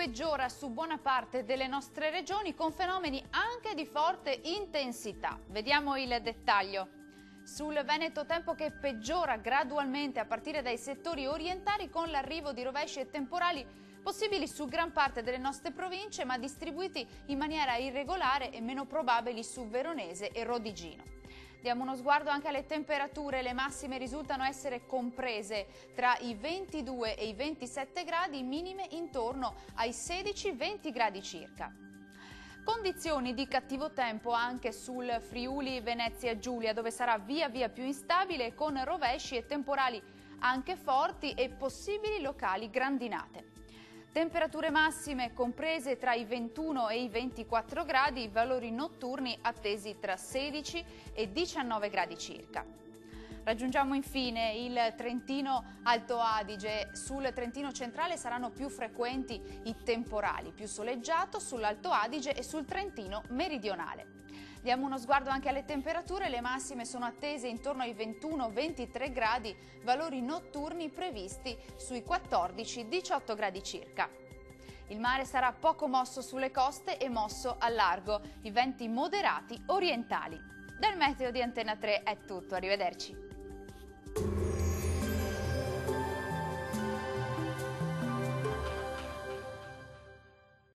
peggiora su buona parte delle nostre regioni con fenomeni anche di forte intensità. Vediamo il dettaglio. Sul Veneto tempo che peggiora gradualmente a partire dai settori orientali con l'arrivo di rovesci e temporali possibili su gran parte delle nostre province ma distribuiti in maniera irregolare e meno probabili su Veronese e Rodigino. Diamo uno sguardo anche alle temperature, le massime risultano essere comprese tra i 22 e i 27 gradi, minime intorno ai 16-20 gradi circa. Condizioni di cattivo tempo anche sul Friuli Venezia Giulia, dove sarà via via più instabile con rovesci e temporali anche forti e possibili locali grandinate. Temperature massime comprese tra i 21 e i 24 gradi, valori notturni attesi tra 16 e 19 gradi circa. Raggiungiamo infine il Trentino Alto Adige. Sul Trentino centrale saranno più frequenti i temporali, più soleggiato sull'Alto Adige e sul Trentino meridionale. Diamo uno sguardo anche alle temperature, le massime sono attese intorno ai 21-23 gradi, valori notturni previsti sui 14-18 gradi circa. Il mare sarà poco mosso sulle coste e mosso al largo, i venti moderati orientali. Dal meteo di Antena 3 è tutto, arrivederci.